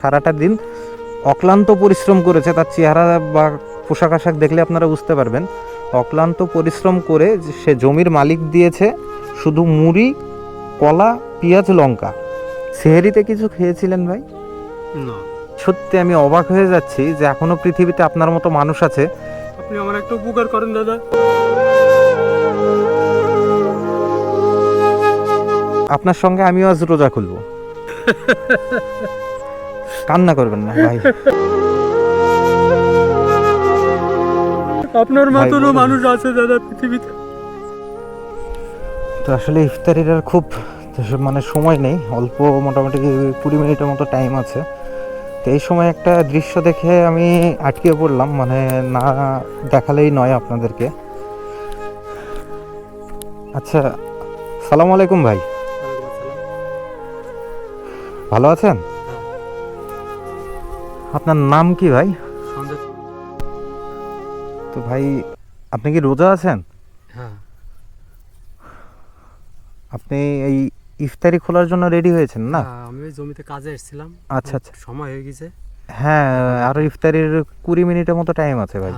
সারাটা দিন অক্লান্ত পরিশ্রম করেছে, তার চেহারা বা পোশাক আশাক দেখলে আপনারা বুঝতে পারবেন। অক্লান্ত পরিশ্রম করে সে জমির মালিক দিয়েছে শুধু মুড়ি, কলা, পেঁয়াজ, লঙ্কা। সেহেরিতে কিছু খেয়েছিলেন ভাই? না। সত্যি আমি অবাক হয়ে যাচ্ছি যে এখনো পৃথিবীতে আপনার মতো মানুষ আছে। আপনি আমার একটু উপকার করেন দাদা। আপনার সঙ্গে আমিও আজ রোজা খুলব। কান্না করবেন না ভাই। আপনার ভাই মতনও বলুন। মানুষ আছে দাদা পৃথিবীতে। তো আসলে ইফতারির আর খুব সময় নেই, অল্প মোটামুটি 20 মিনিটের মতো টাইম আছে। তো এই সময় একটা দৃশ্য দেখে আমি আটকে পড়লাম, না দেখালেই নয় আপনাদেরকে। আচ্ছা, সালাম আলাইকুম ভাই, ভালো আছেন? আপনার নাম কি ভাই? তো ভাই, আপনি কি রোজা আছেন? হ্যাঁ। আপনি এই ইফতারি খোলার জন্য রেডি হয়েছেন না? আমি ওই জমিতে কাজে এসেছিলাম। আচ্ছা আচ্ছা, সময় হয়ে গেছে। হ্যাঁ, আরও ইফতারির 20 মিনিটের মতো টাইম আছে ভাই।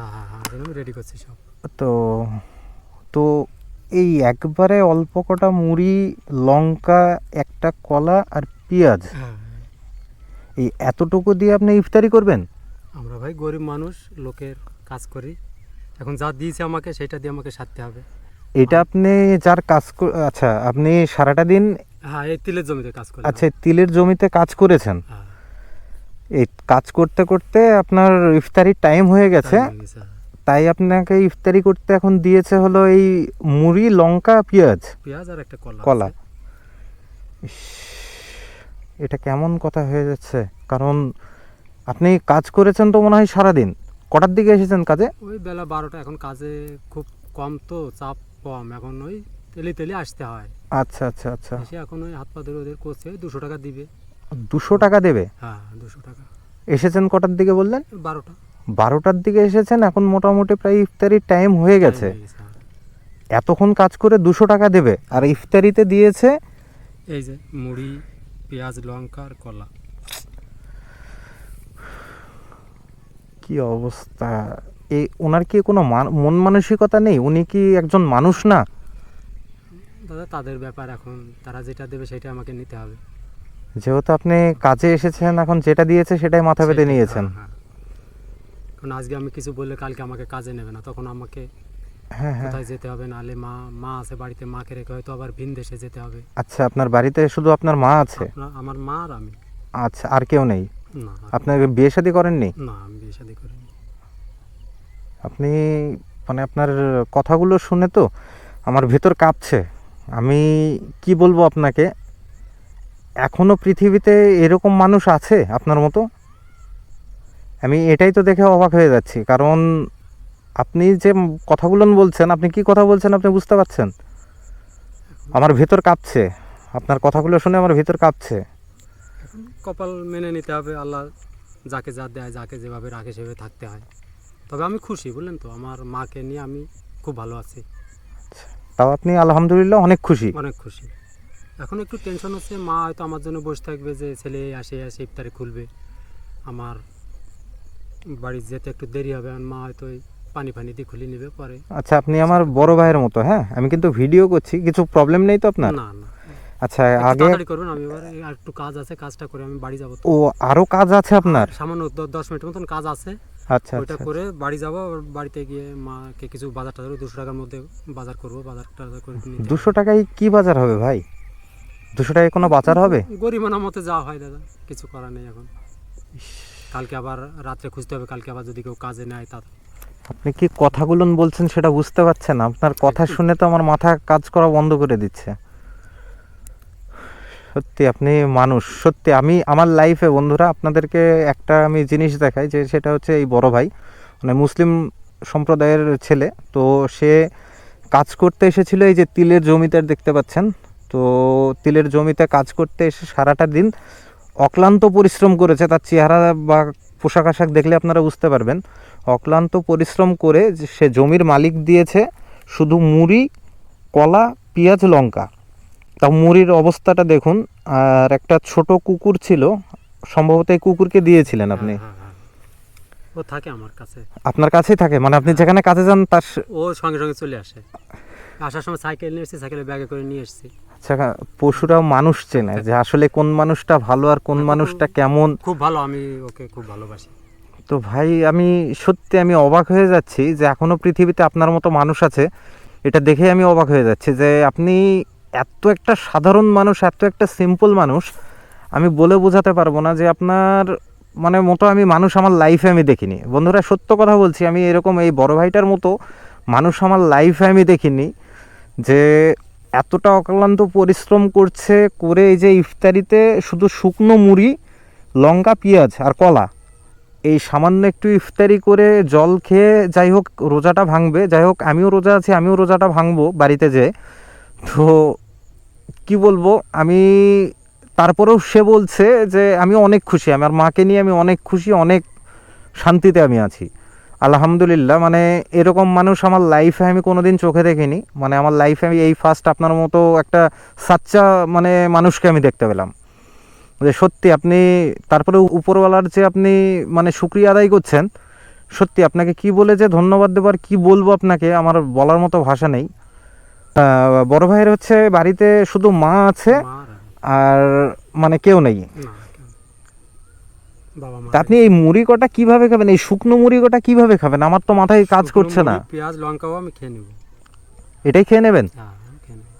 আমি রেডি করছি সব। তো তো এই একবারে অল্প কটা মুড়ি, লঙ্কা, একটা কলা আর পেঁয়াজ, এই এতটুকু দিয়ে আপনি ইফতারি করবেন? আমরা ভাই গরিব মানুষ, লোকের কাজ করি। এখন যা দিয়েছে আমাকে সেটা দিয়ে আমাকে সারতে হবে। এটা আপনি যার কাজ আচ্ছা, আপনি সারাটা দিন হ্যাঁ, এই তিলের জমিতে কাজ করি। আচ্ছা তিলের জমিতে কাজ করেছেন। হ্যাঁ। এই কাজ করতে করতে আপনার ইফতারির টাইম হয়ে গেছে, তাই আপনাকে ইফতারি করতে এখন দিয়েছে হলো এই মুড়ি, লঙ্কা, পেঁয়াজ আর একটা কলা। এটা কেমন কথা হয়ে যাচ্ছে? কারণ আপনি কাজ করেছেন তো মনে হয় সারাদিন। কটার দিকে এসেছেন কাজে? ওই বেলা 12টা। এখন কাজে খুব কম, তো চাপ কম, এখন ওই তেলে আসতে হয়। আচ্ছা আচ্ছা আচ্ছা, এসে এখন ওই হাত পা ধরে ওদের করছে, 200 টাকা দিবে। 200 টাকা দেবে? হ্যাঁ, 200 টাকা। এসেছেন কটার দিকে বললেন? 12টা। 12টার দিকে এসেছেন, এখন মোটামুটি প্রায় ইফতারির টাইম হয়ে গেছে। এতক্ষণ কাজ করে 200 টাকা দেবে, আর ইফতারিতে দিয়েছে এই যে মুড়ি, পেঁয়াজ, লঙ্কা আর কলা। কি অবস্থা! এই ওনার কি কোনো মন মানসিকতা নেই? উনি কি একজন মানুষ না? দাদা, তাদের ব্যাপার, এখন তারা যেটা দেবে সেটা আমাকে নিতে হবে। যেহেতু আপনি কাজে এসেছেন, এখন যেটা দিয়েছে সেটাই মাথা পেতে নিয়েছেন। এখন আজকে আমি কিছু বললে কালকে আমাকে কাজে নেবে না, তখন আমাকে কোথায় যেতে হবে, নাহলে মা আছে বাড়িতে, মাকে রেখে হয়তো আবার ভিন দেশে যেতে হবে। আচ্ছা, আপনার বাড়িতে শুধু আপনার মা আছে? আমার মা আর আমি। আচ্ছা, আর কেউ নেই? না। আপনার বিয়ে শাদী করেননি? না, আমি বিয়ে শাদী করিনি। আপনি আপনার কথাগুলো শুনে তো আমার ভেতর কাঁপছে। আমি কি বলবো আপনাকে, এখনো পৃথিবীতে এরকম মানুষ আছে আপনার মতো? আমি এটাই তো দেখে অবাক হয়ে যাচ্ছি। কারণ আপনি যে কথাগুলো বলছেন, আপনি কি কথা বলছেন আপনি বুঝতে পারছেন? আমার ভেতর কাঁপছে, আপনার কথাগুলো শুনে আমার ভেতর কাঁপছে। কপাল মেনে নিতে হবে, আল্লাহ যাকে যা দেয়, যাকে যেভাবে রাখে সেভাবে থাকতে হয়। তবে আমি খুশি, বললেন তো, আমার মাকে নিয়ে আমি খুব ভালো আছি। তাও আপনি আলহামদুলিল্লাহ অনেক খুশি? অনেক খুশি। এখন একটু টেনশন হচ্ছে, মা হয়তো আমার জন্য বসে থাকবে যে ছেলে আসে ইফতারে খুলবে, আমার বাড়ি যেতে একটু দেরি হবে, মা হয়তো পানি দিয়ে খুলে নেবে পরে। আচ্ছা, আপনি আমার বড় ভাইয়ের মতো। হ্যাঁ, আমি কিন্তু ভিডিও করছি, কিছু প্রবলেম নেই তো আপনার? না না। আচ্ছা, আগে তাড়াতাড়ি করুন, আমি এবার একটু কাজ আছে, কাজটা করে আমি বাড়ি যাব। ও, আরো কাজ আছে আপনার? সামান্য 10 মিনিটের মতন কাজ আছে। আচ্ছা, ওইটা করে বাড়ি যাব। বাড়িতে গিয়ে মাকে কিছু বাজার টাজার 200 টাকার মধ্যে বাজার করব। বাজার টাজার করে 200 টাকায় কি বাজার হবে ভাই? 200 টাকায় কোনো বাজার হবে? গরিমানা মতে যাওয়া হয় দাদা, কিছু করার নেই। এখন কালকে আবার রাত্রে খুঁজতে হবে, কালকে আবার যদি কেউ কাজে নেয় তা। আপনি কি কথাগুলো বলছেন সেটা বুঝতে পারছেন? আপনার কথা শুনে তো আমার মাথা কাজ করা বন্ধ করে দিচ্ছে। সত্যি আপনি মানুষ। সত্যি আমি আমার লাইফে বন্ধুরা আপনাদেরকে একটা আমি জিনিস দেখাই, যে সেটা হচ্ছে এই বড় ভাই মুসলিম সম্প্রদায়ের ছেলে। তো সে কাজ করতে এসেছিল এই যে তিলের জমিতে, দেখতে পাচ্ছেন তো, তিলের জমিতে কাজ করতে এসে সারাটা দিন অক্লান্ত পরিশ্রম করেছে। তার চেহারা বা পোশাক আশাক দেখলে আপনারা বুঝতে পারবেন। অক্লান্ত পরিশ্রম করে সে জমির মালিক দিয়েছে শুধু মুড়ি, কলা, পেঁয়াজ, লঙ্কা। তা মুড়ির অবস্থাটা দেখুন। আর একটা ছোট কুকুর ছিল, সম্ভবত এই কুকুরকে দিয়েছিলেন আপনি। হ্যাঁ, হ্যাঁ, হ্যাঁ। ও থাকে আমার কাছে, আপনার কাছেই থাকে, মানে আপনি যেখানে কাজে যান তার ও সঙ্গে সঙ্গে চলে আসে। আসার সময় সাইকেল নিয়ে এসেছি, সাইকেলে ব্যাগে করে নিয়ে এসেছি। আচ্ছা, পশুরাও মানুষ চেনে যে আসলে কোন মানুষটা ভালো আর কোন মানুষটা কেমন। খুব ভালো, আমি ওকে খুব ভালোবাসি। তো ভাই আমি সত্যি আমি অবাক হয়ে যাচ্ছি যে এখনও পৃথিবীতে আপনার মতো মানুষ আছে। এটা দেখে আমি অবাক হয়ে যাচ্ছি যে আপনি এত একটা সাধারণ মানুষ, এত একটা সিম্পল মানুষ, আমি বলে বোঝাতে পারবো না যে আপনার মানে মতো আমি মানুষ আমার লাইফে আমি দেখিনি। বন্ধুরা সত্য কথা বলছি, আমি এরকম এই বড় ভাইটার মতো মানুষ আমার লাইফে আমি দেখিনি, যে এতটা অক্লান্ত পরিশ্রম করছে, করে এই যে ইফতারিতে শুধু শুকনো মুড়ি, লঙ্কা, পেঁয়াজ আর কলা, এই সামান্য একটু ইফতারি করে জল খেয়ে যাই হোক রোজাটা ভাঙবে। যাই হোক আমিও রোজা আছি, আমিও রোজাটা ভাঙবো বাড়িতে যেয়ে। তো কি বলবো আমি, তারপরেও সে বলছে যে আমি অনেক খুশি, আমার মাকে নিয়ে আমি অনেক খুশি, অনেক শান্তিতে আমি আছি আলহামদুলিল্লাহ। মানে এরকম মানুষ আমার লাইফে আমি কোনোদিন চোখে দেখিনি। মানে আমার লাইফে আমি এই ফার্স্ট আপনার মতো একটা সাচ্চা মানে মানুষকে আমি দেখতে পেলাম, যে সত্যি আপনি তারপরে উপরওয়ালার যে আপনি মানে শুকরিয়া আদায় করছেন। সত্যি আপনাকে কি বলে যে ধন্যবাদ দেবো আর কী বলবো আপনাকে, আমার বলার মতো ভাষা নেই। বড় ভাইয়ের হচ্ছে বাড়িতে শুধু মা আছে মা আর আমি। আর মানে কেউ নেই। না, বাবা মা। তা আপনি এই মুড়ি কটা কীভাবে খাবেন, এই শুকনো মুড়ি কটা কীভাবে খাবেন? আমার তো মাথায় কাজ শুকনো করছে না। মুড়ি, পেঁয়াজ লঙ্কাও আমি খেয়ে নেব। এটাই খেয়ে নেবেন? হ্যাঁ, আমি খেয়ে নেব।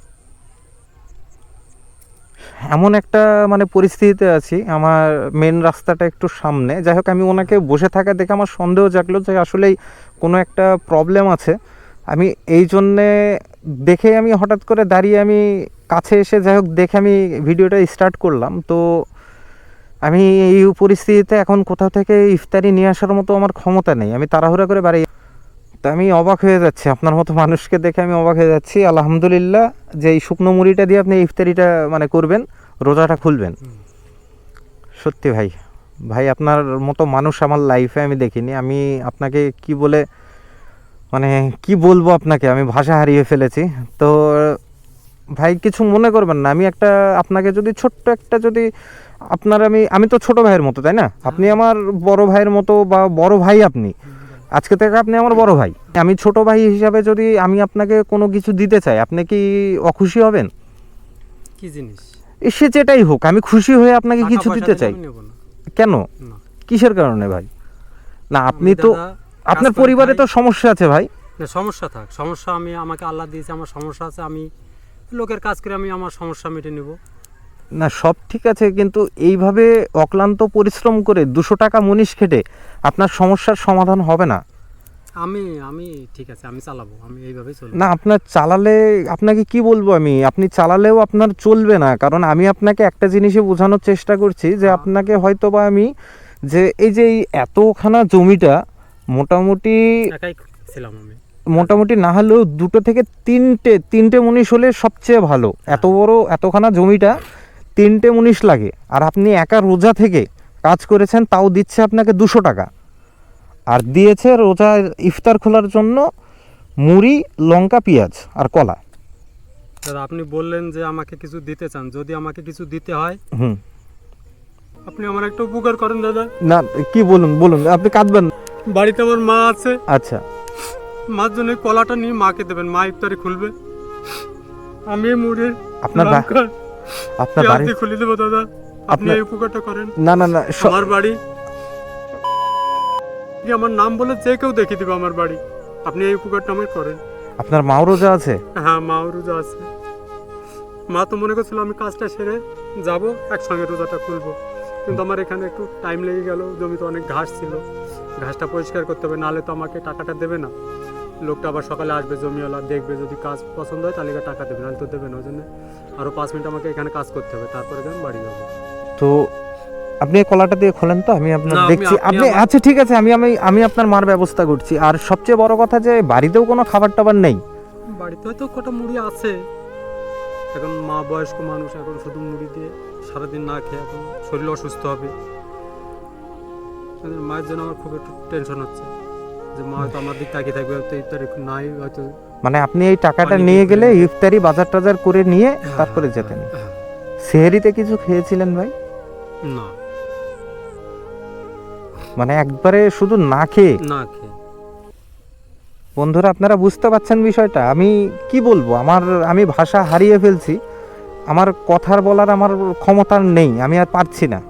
এমন একটা মানে পরিস্থিতিতে আছি, আমার মেন রাস্তাটা একটু সামনে। যাই হোক আমি ওনাকে বসে থাকা দেখে আমার সন্দেহ জাগলো যে আসলেই কোনো একটা প্রবলেম আছে। আমি এই জন্যে দেখে আমি হঠাৎ করে দাঁড়িয়ে আমি কাছে এসে যাই হোক দেখে আমি ভিডিওটা স্টার্ট করলাম। তো আমি এই পরিস্থিতিতে এখন কোথাও থেকে ইফতারি নিয়ে আসার মতো আমার ক্ষমতা নেই, আমি তাড়াহুড়া করে বাড়ি। তা আমি অবাক হয়ে যাচ্ছি, আপনার মতো মানুষকে দেখে আমি অবাক হয়ে যাচ্ছি। আলহামদুলিল্লাহ যে এই শুকনো মুড়িটা দিয়ে আপনি ইফতারিটা মানে করবেন, রোজাটা খুলবেন। সত্যি ভাই, ভাই আপনার মতো মানুষ আমার লাইফে আমি দেখিনি। আমি আপনাকে কি বলে মানে কি বলবো আপনাকে, আমি ভাষা হারিয়ে ফেলেছি। তো ভাই কিছু মনে করবেন না, আমি একটা আপনাকে যদি ছোট্ট একটা যদি আপনার আমি তো ছোট ভাইয়ের মতো, তাই না? আপনি আমার বড় ভাইয়ের মতো বা বড় ভাই আপনি, আজকে থেকে আপনি আমার বড় ভাই। আমি ছোট ভাই হিসাবে যদি আমি আপনাকে কোনো কিছু দিতে চাই, আপনি কি অখুশি হবেন? কি জিনিস? সে যেটাই হোক, আমি খুশি হয়ে আপনাকে টাকা কিছু পয়সা দিতে দিলে চাই। আমি নেব না। কেন? না। কিসের কারণে ভাই? না আপনি আমি তো দাদা আপনার কাজ করে পরিবারে খাই। তো সমস্যা আছে ভাই। না, সমস্যা থাক, সমস্যা আমাকে আল্লাহ দিয়েছে, আমার সমস্যা আছে, আমি লোকের কাজ করে আমি আমার সমস্যা মিটে নেব। না সব ঠিক আছে, কিন্তু এইভাবে অক্লান্ত পরিশ্রম করে 200 টাকা মুনিশ খেটে আপনার সমস্যার সমাধান হবে না। আমি ঠিক আছে, আমি চালাবো, আমি এইভাবেই চলবো। না আপনার চালালে, আপনাকে কি বলবো আমি, আপনি চালালেও আপনার চলবে না। কারণ আমি আপনাকে একটা জিনিসই বোঝানোর চেষ্টা করছি যে আপনাকে হয়তো বা আমি যে এই এতখানা জমিটা মোটামুটি একাই ছিলাম আমি। মোটামুটি না হলেও 2 থেকে 3টে মুনিশ হলে সবচেয়ে ভালো। এত বড় এতখানা জমিটা 3টে মুনিশ লাগে, আর আপনি একা রোজা থেকে কাজ করেছেন, তাও দিচ্ছে আপনাকে 200 টাকা, আর দিয়েছে রোজা ইফতার খোলার জন্য মুড়ি, লঙ্কা, পেঁয়াজ আর কলা। দাদা আপনি বললেন যে আমাকে কিছু দিতে চান, যদি আমাকে কিছু দিতে হয় হুম, আপনি আমার একটা উপকার করেন দাদা। না কি বলুন বলুন, আপনি কাঁদবেন না। বাড়িতে আমার মা আছে, আচ্ছা, মার জন্য এই কলাটা নিয়ে মাকে দেবেন, মা ইফতারি খুলবে। আমি এই মুড়ি আপনার লঙ্কা আপনার পেঁয়াজ বাড়ি দিয়ে খুলে দেবো দাদা, আপনি আপনার- এই উপকারটা করেন। না না না আমার বাড়ি আমার নাম বলে যে কেউ দেখিয়ে দিবে আমার বাড়ি, আপনি এই উপকারটা আমায় করেন। আপনার মাও রোজা আছে? হ্যাঁ, মাও রোজা আছে। মা তো মনে করছিল আমি কাজটা সেরে যাব, একসঙ্গে রোজাটা খুলবো, কিন্তু আমার এখানে একটু টাইম লেগে গেল। জমিতে অনেক ঘাস ছিল, ঘাসটা পরিষ্কার করতে হবে, নাহলে তো আমাকে টাকাটা দেবে না। লোকটা আবার সকালে আসবে, জমিওয়ালা দেখবে, যদি কাজ পছন্দ হয় তাহলে টাকা দেবে, নাহলে তো দেবে না। ওই জন্য আরও 5 মিনিট আমাকে এখানে কাজ করতে হবে, তারপরে আমি বাড়ি যাবো। তো আপনি এই কলাটা দিয়ে খোলেন তো, আমি আপনার না, দেখছি। আপনি আপনি আচ্ছা ঠিক আছে, আমি আপনার মার ব্যবস্থা করছি। আর সবচেয়ে বড় কথা যে বাড়িতেও কোনো খাবার টাবার নেই। বাড়িতে হয়তো কটা মুড়ি আছে, এখন মা বয়স্ক মানুষ, এখন শুধু মুড়ি দিয়ে সারাদিন না খেয়ে এখন শরীর অসুস্থ হবে। মায়ের জন্য আমার খুব একটু টেনশন হচ্ছে যে মা হয়তো আমার দিক তাকিয়ে থাকবে, হয়তো ইফতারি নাই হয়তো। মানে আপনি এই টাকাটা পানি নিয়ে দিয়ে গেলে ফেলে। ইফতারি বাজার টাজার করে নিয়ে তারপরে যেতেন। হ্যাঁ। সেহরিতে কিছু খেয়েছিলেন ভাই? না, মানে একবারে শুধু না খেয়ে। না খেয়ে। বন্ধুরা আপনারা বুঝতে পারছেন বিষয়টা, আমি কি বলবো, আমি ভাষা হারিয়ে ফেলছি, আমার কথার বলার আমার ক্ষমতা নেই, আমি আর পারছি না।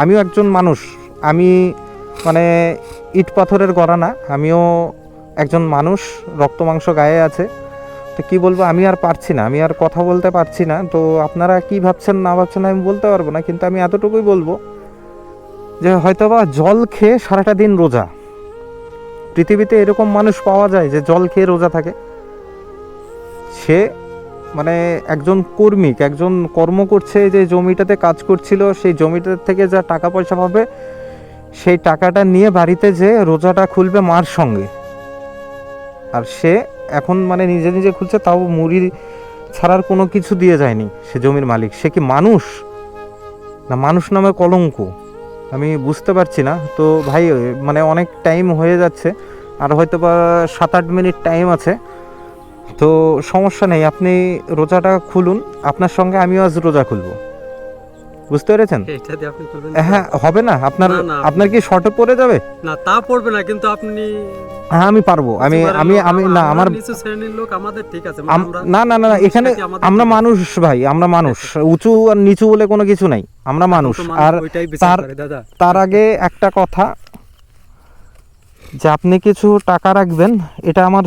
আমিও একজন মানুষ, আমি মানে ইট পাথরের গড়া না, আমিও একজন মানুষ, রক্ত মাংস গায়ে আছে। তো কি বলবো, আমি আর পারছি না, আমি আর কথা বলতে পারছি না। তো আপনারা কি ভাবছেন না ভাবছেন আমি বলতে পারবো না, কিন্তু আমি এতটুকুই বলবো যে হয়তোবা জল খেয়ে সারাটা দিন রোজা। পৃথিবীতে এরকম মানুষ পাওয়া যায় যে জল খেয়ে রোজা থাকে। সে মানে একজন কর্মী, একজন কর্ম করছে, যে জমিটাতে কাজ করছিল, সেই জমিটার থেকে যা টাকা পয়সা পাবে সেই টাকাটা নিয়ে বাড়িতে যে রোজাটা খুলবে মার সঙ্গে। আর সে এখন মানে নিজে নিজে খুলছে, তাও মুড়ি ছাড়ার কোনো কিছু দিয়ে যায়নি সে জমির মালিক। সে কি মানুষ না মানুষ নামে কলঙ্ক, আমি বুঝতে পারছি না। তো ভাই মানে অনেক টাইম হয়ে যাচ্ছে, আর হয়তো বা 7-8 মিনিট টাইম আছে, তো সমস্যা নেই, আপনি রোজাটা খুলুন, আপনার সঙ্গে আমিও আজ রোজা খুলবো, বুঝতে পেরেছেন? এটা দিয়ে আপনি করবেন? হ্যাঁ, হবে না আপনার? না, না, আপনার কি শর্টে পড়ে যাবে? না, তা পড়বে না, কিন্তু আপনি হ্যাঁ আমি পারবো, আমি আমি আমি না আমার নিচু শ্রেণীর লোক, আমাদের ঠিক আছে, না না না না, এখানে আমরা মানুষ ভাই, আমরা মানুষ, উঁচু আর নিচু বলে কোনো কিছু নাই, আমরা মানুষ। আর তার আগে একটা কথা, যে আপনি কিছু টাকা রাখবেন, এটা আমার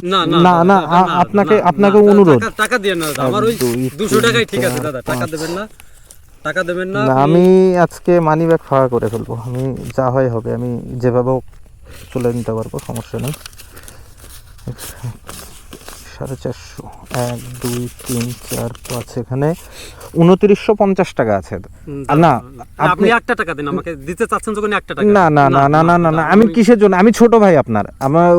না না আপনাকে অনুরোধ। টাকা দিয়ে না দাদা, আমার ওই 200 টাকাই ঠিক আছে দাদা, টাকা দেবেন না, টাকা দেবেন না। আমি আজকে মানি ব্যাগ ফাঁকা করে ফেলবো, আমি যা হয় হবে, আমি যেভাবে হোক চলে নিতে পারবো, সমস্যা নেই। 450, 1 2 3 4 5, এখানে 2950 টাকা আছে। না আপনি একটা টাকা দিন আমাকে, দিতে চাচ্ছেন যখন একটা টাকা। না না না না না না না, আমি কিসের জন্য, আমি ছোট ভাই আপনার, আমার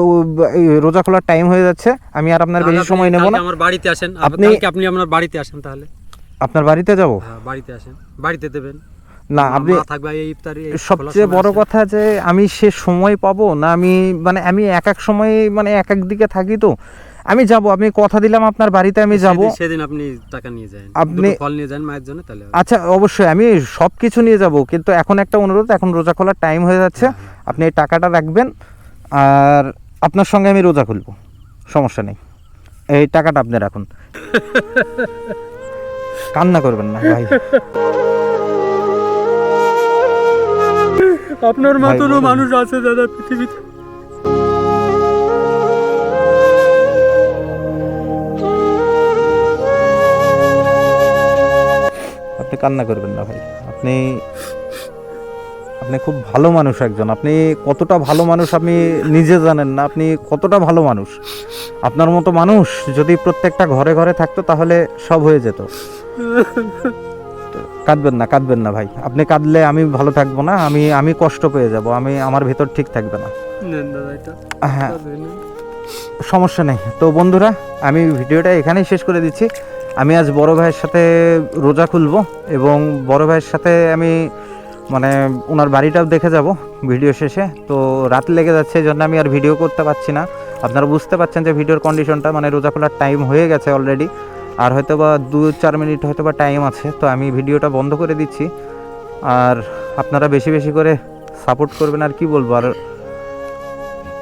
রোজা খোলার টাইম হয়ে যাচ্ছে, আমি আর আপনার বেশি সময় নেব না। আমার বাড়িতে আসেন, আপনি আমার বাড়িতে আসেন, তাহলে আপনার বাড়িতে যাব? হ্যাঁ, বাড়িতে আসেন, বাড়িতে দেবেন না আপনি থাকবে এই ইফতারি। সবচেয়ে বড় কথা যে আমি সে সময় পাবো না, আমি এক এক সময় মানে এক এক দিকে থাকি, তো আমি যাব, আমি কথা দিলাম আপনার বাড়িতে আমি যাব। সেদিন আপনি টাকা নিয়ে যান, আপনি ফল নিয়ে যান মায়ের জন্য, তাহলে আচ্ছা অবশ্যই আমি সব কিছু নিয়ে যাব, কিন্তু এখন একটা অনুরোধ, এখন রোজা খোলার টাইম হয়ে যাচ্ছে, আপনি এই টাকাটা রাখবেন, আর আপনার সঙ্গে আমি রোজা খুলবো, সমস্যা নেই, এই টাকাটা আপনি রাখুন। কান্না করবেন না ভাই, আপনার মতনও মানুষ আছে দাদা পৃথিবীতে। আপনি কান্না করবেন না ভাই, আপনি খুব ভালো মানুষ একজন, আপনি কতটা ভালো মানুষ আপনি নিজে জানেন না, আপনি কতটা ভালো মানুষ। আপনার মতো মানুষ যদি প্রত্যেকটা ঘরে ঘরে থাকতো তাহলে সব হয়ে যেত। কাঁদবেন না ভাই, আপনি কাঁদলে আমি ভালো থাকবো না, আমি কষ্ট পেয়ে যাব, আমার ভেতর ঠিক থাকবে না। হ্যাঁ সমস্যা নেই। তো বন্ধুরা আমি ভিডিওটা এখানেই শেষ করে দিচ্ছি। আমি আজ বড় ভাইয়ের সাথে রোজা খুলবো, এবং বড় ভাইয়ের সাথে আমি মানে ওনার বাড়িটাও দেখে যাব ভিডিও শেষে। তো রাত লেগে যাচ্ছে, এই জন্য আমি আর ভিডিও করতে পারছি না। আপনারা বুঝতে পারছেন যে ভিডিওর কন্ডিশনটা, মানে রোজা খোলার টাইম হয়ে গেছে অলরেডি, আর হয়তো বা 2-4 মিনিট হয়তো বা টাইম আছে, তো আমি ভিডিওটা বন্ধ করে দিচ্ছি। আর আপনারা বেশি বেশি করে সাপোর্ট করবেন, আর কি বলবো, আর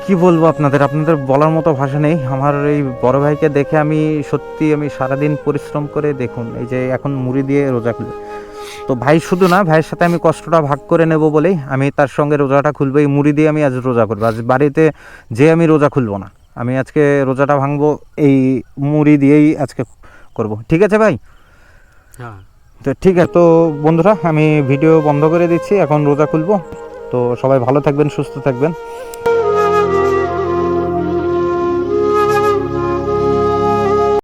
কি বলবো আপনাদের বলার মতো ভাষা নেই। আমার এই বড় ভাইকে দেখে আমি সারাদিন পরিশ্রম করে, দেখুন এই যে এখন মুড়ি দিয়ে রোজা খুলে, তো ভাই শুধু না, ভাইয়ের সাথে আমি কষ্টটা ভাগ করে নেব বলেই আমি তার সঙ্গে রোজাটা খুলবো, এই মুড়ি দিয়ে আমি আজ রোজা করবো। আজ বাড়িতে যে আমি রোজা খুলবো না, আমি আজকে রোজাটা ভাঙবো এই মুড়ি দিয়েই আজকে করব, ঠিক আছে ভাই? হ্যাঁ তো ঠিক আছে। তো বন্ধুরা আমি ভিডিও বন্ধ করে দিচ্ছি, এখন রোজা খুলবো। তো সবাই ভালো থাকবেন, সুস্থ থাকবেন।